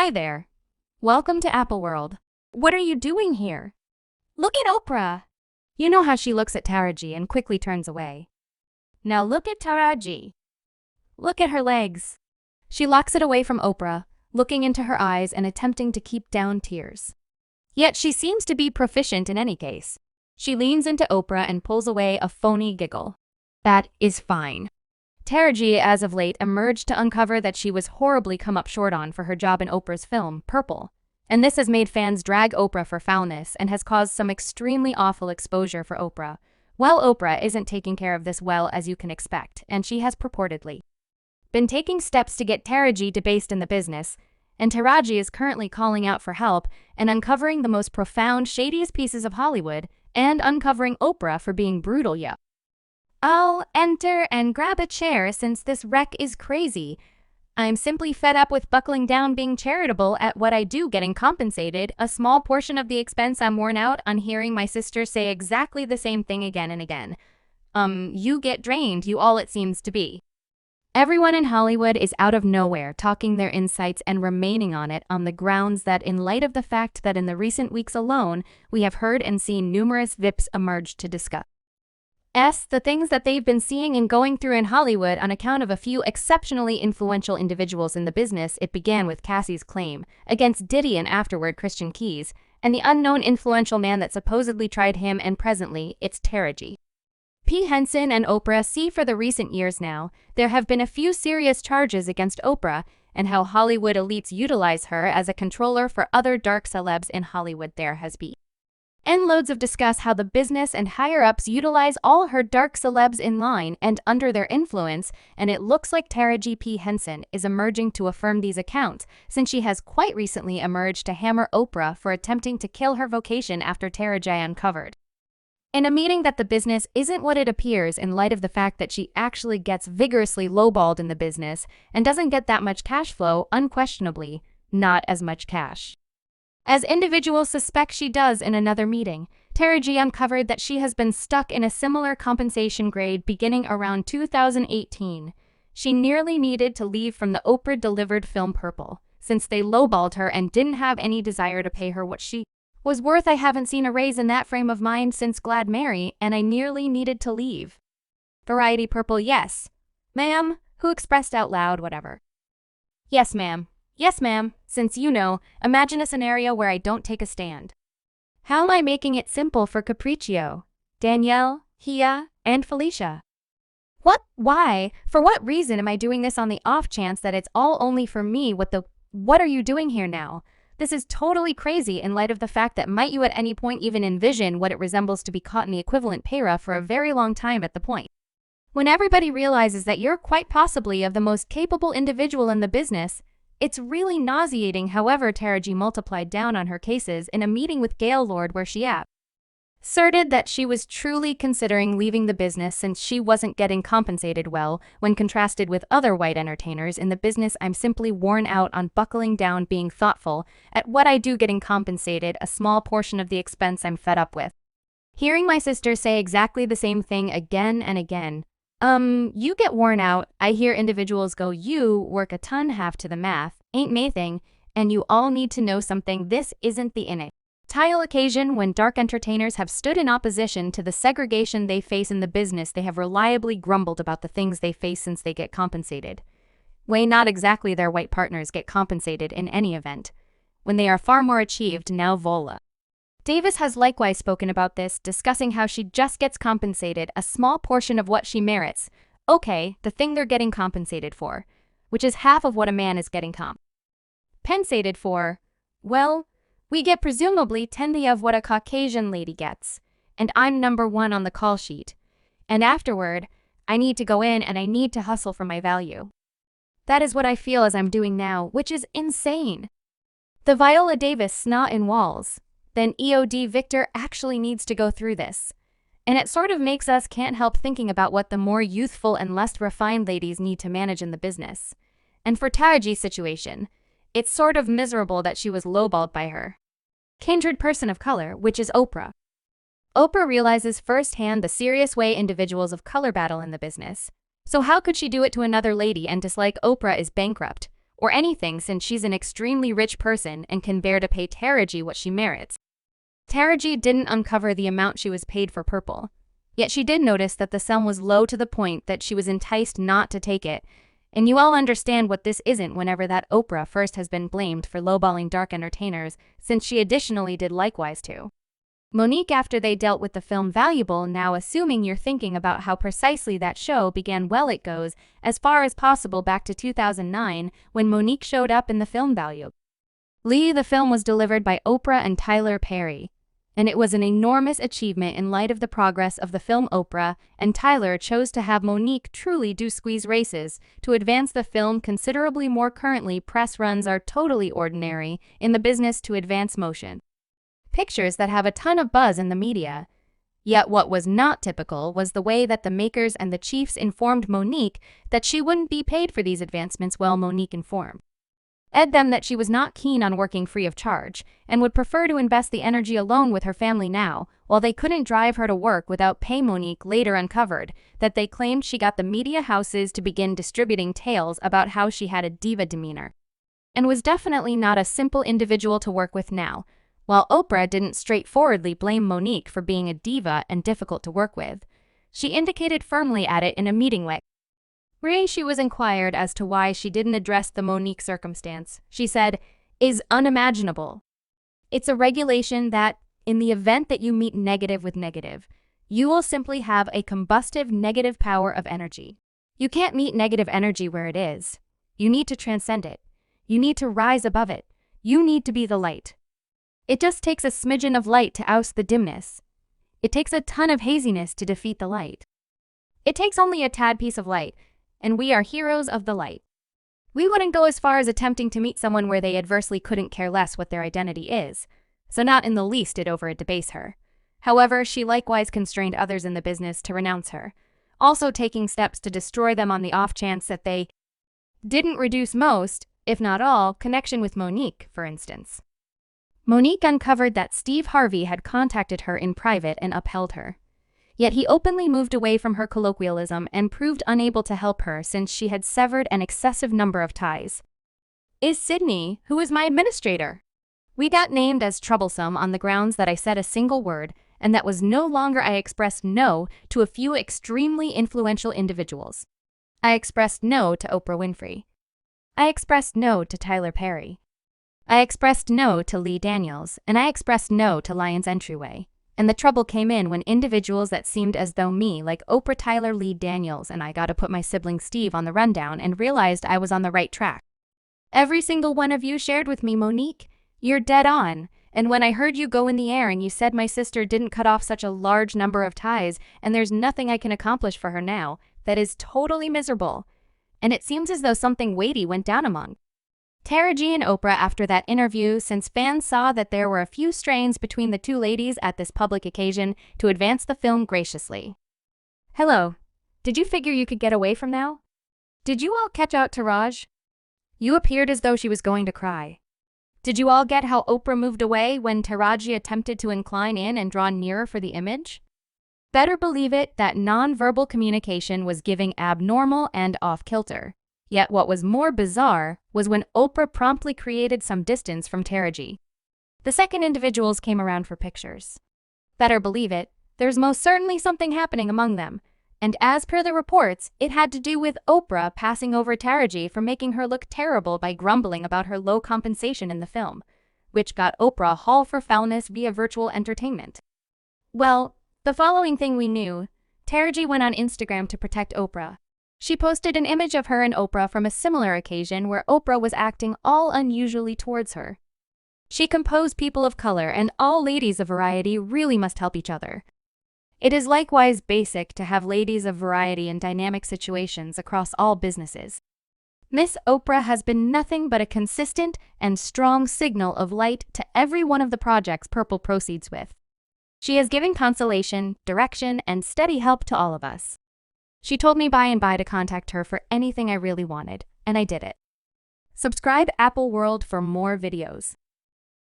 Hi there. Welcome to Apple World. What are you doing here? Look at Oprah. You know how she looks at Taraji and quickly turns away. Now look at Taraji. Look at her legs. She locks it away from Oprah, looking into her eyes and attempting to keep down tears. Yet she seems to be proficient in any case. She leans into Oprah and pulls away a phony giggle. That is fine. Taraji, as of late, emerged to uncover that she was horribly come up short on for her job in Oprah's film, Purple. And this has made fans drag Oprah for foulness and has caused some extremely awful exposure for Oprah. Well, Oprah isn't taking care of this well, as you can expect, and she has purportedly been taking steps to get Taraji debased in the business, and Taraji is currently calling out for help and uncovering the most profound, shadiest pieces of Hollywood and uncovering Oprah for being brutal. I'll enter and grab a chair since this wreck is crazy. I'm simply fed up with buckling down being charitable at what I do getting compensated, a small portion of the expense. I'm worn out on hearing my sister say exactly the same thing again and again. You get drained, you all it seems to be. Everyone in Hollywood is out of nowhere talking their insights and remaining on it on the grounds that in light of the fact that in the recent weeks alone, we have heard and seen numerous VIPs emerge to discuss the things that they've been seeing and going through in Hollywood on account of a few exceptionally influential individuals in the business. It began with Cassie's claim against Diddy and afterward Christian Keys, and the unknown influential man that supposedly tried him, and presently it's Taraji P. Henson and Oprah C. For the recent years now, there have been a few serious charges against Oprah and how Hollywood elites utilize her as a controller for other dark celebs in Hollywood. There has been and loads of discuss how the business and higher-ups utilize all her dark celebs in line and under their influence, and it looks like Taraji P. Henson is emerging to affirm these accounts, since she has quite recently emerged to hammer Oprah for attempting to kill her vocation after Taraji uncovered in a meeting that the business isn't what it appears, in light of the fact that she actually gets vigorously lowballed in the business and doesn't get that much cash flow, unquestionably not as much cash as individuals suspect she does. In another meeting, Taraji uncovered that she has been stuck in a similar compensation grade beginning around 2018. She nearly needed to leave from the Oprah-delivered film Purple, since they lowballed her and didn't have any desire to pay her what she was worth. I haven't seen a raise in that frame of mind since Glad Mary, and I nearly needed to leave. Variety Purple. Yes, ma'am. Who expressed out loud whatever. Yes, ma'am. Yes, ma'am. Since imagine a scenario where I don't take a stand. How am I making it simple for Capriccio, Danielle, Hia, and Felicia? What? Why? For what reason am I doing this on the off chance that it's all only for me? What are you doing here now? This is totally crazy in light of the fact that might you at any point even envision what it resembles to be caught in the equivalent Pprah for a very long time at the point when everybody realizes that you're quite possibly of the most capable individual in the business. It's really nauseating. However, Taraji multiplied down on her cases in a meeting with Gail Lord, where she asserted that she was truly considering leaving the business since she wasn't getting compensated well when contrasted with other white entertainers in the business. I'm simply worn out on buckling down being thoughtful at what I do getting compensated a small portion of the expense. I'm fed up with hearing my sister say exactly the same thing again and again. You get worn out. I hear individuals go, you work a ton, half to the math, ain't maything, and you all need to know something. This isn't the initial occasion when dark entertainers have stood in opposition to the segregation they face in the business. They have reliably grumbled about the things they face since they get compensated. Not exactly their white partners get compensated in any event, when they are far more achieved. Now Viola Davis has likewise spoken about this, discussing how she just gets compensated a small portion of what she merits. Okay, the thing they're getting compensated for, which is half of what a man is getting compensated for. Well, we get presumably 10th of what a Caucasian lady gets, and I'm number 1 on the call sheet. And afterward, I need to go in and I need to hustle for my value. That is what I feel as I'm doing now, which is insane. The Viola Davis snot in walls. Then EOD Victor actually needs to go through this. And it sort of makes us can't help thinking about what the more youthful and less refined ladies need to manage in the business. And for Taraji's situation, it's sort of miserable that she was lowballed by her kindred person of color, which is Oprah. Oprah realizes firsthand the serious way individuals of color battle in the business. So how could she do it to another lady and dislike Oprah is bankrupt? or anything since she's an extremely rich person and can bear to pay Taraji what she merits. Taraji didn't uncover the amount she was paid for Purple, yet she did notice that the sum was low to the point that she was enticed not to take it, and you all understand what this isn't whenever that Oprah first has been blamed for lowballing dark entertainers, since she additionally did likewise too. Monique, after they dealt with the film Valuable, now assuming you're thinking about how precisely that show began, well, it goes as far as possible back to 2009 when Monique showed up in the film Valuable. The film was delivered by Oprah and Tyler Perry, and it was an enormous achievement in light of the progress of the film. Oprah and Tyler chose to have Monique truly do squeeze races to advance the film considerably more. Currently, press runs are totally ordinary in the business to advance motion pictures that have a ton of buzz in the media. Yet what was not typical was the way that the makers and the chiefs informed Monique that she wouldn't be paid for these advancements. Well, Monique informed them that she was not keen on working free of charge and would prefer to invest the energy alone with her family now, while they couldn't drive her to work without pay. Monique later uncovered that they claimed she got the media houses to begin distributing tales about how she had a diva demeanor and was definitely not a simple individual to work with now. While Oprah didn't straightforwardly blame Monique for being a diva and difficult to work with, she indicated firmly at it in a meeting where she was inquired as to why she didn't address the Monique circumstance. She said, "Is unimaginable. It's a regulation that, in the event that you meet negative with negative, you will simply have a combustive negative power of energy. You can't meet negative energy where it is. You need to transcend it. You need to rise above it. You need to be the light. It just takes a smidgen of light to oust the dimness. It takes a ton of haziness to defeat the light. It takes only a tad piece of light, and we are heroes of the light." We wouldn't go as far as attempting to meet someone where they adversely couldn't care less what their identity is, so not in the least did Oprah debase her. However, she likewise constrained others in the business to renounce her, also taking steps to destroy them on the off chance that they didn't reduce most, if not all, connection with Monique, for instance. Monique uncovered that Steve Harvey had contacted her in private and upheld her. Yet he openly moved away from her colloquialism and proved unable to help her since she had severed an excessive number of ties. Is Sydney, who is my administrator. We got named as troublesome on the grounds that I said a single word, and that was no longer. I expressed no to a few extremely influential individuals. I expressed no to Oprah Winfrey. I expressed no to Tyler Perry. I expressed no to Lee Daniels, and I expressed no to Lion's Entryway. And the trouble came in when individuals that seemed as though me, like Oprah, Tyler, Lee Daniels, and I got to put my sibling Steve on the rundown and realized I was on the right track. Every single one of you shared with me, "Monique, you're dead on." And when I heard you go in the air and you said my sister didn't cut off such a large number of ties and there's nothing I can accomplish for her now, that is totally miserable. And it seems as though something weighty went down among Taraji and Oprah after that interview, since fans saw that there were a few strains between the two ladies at this public occasion to advance the film graciously. Hello. Did you figure you could get away from now? Did you all catch out Taraji? You appeared as though she was going to cry. Did you all get how Oprah moved away when Taraji attempted to incline in and draw nearer for the image? Better believe it that non-verbal communication was giving abnormal and off-kilter. Yet what was more bizarre was when Oprah promptly created some distance from Taraji. The second individuals came around for pictures. Better believe it, there's most certainly something happening among them, and as per the reports, it had to do with Oprah passing over Taraji for making her look terrible by grumbling about her low compensation in the film, which got Oprah haul for foulness via virtual entertainment. Well, the following thing we knew, Taraji went on Instagram to protect Oprah. She posted an image of her and Oprah from a similar occasion where Oprah was acting all unusually towards her. She composed people of color and all ladies of variety really must help each other. It is likewise basic to have ladies of variety in dynamic situations across all businesses. Miss Oprah has been nothing but a consistent and strong signal of light to every one of the projects Purple proceeds with. She has given consolation, direction, and steady help to all of us. She told me by and by to contact her for anything I really wanted, and I did it. Subscribe Apple World for more videos.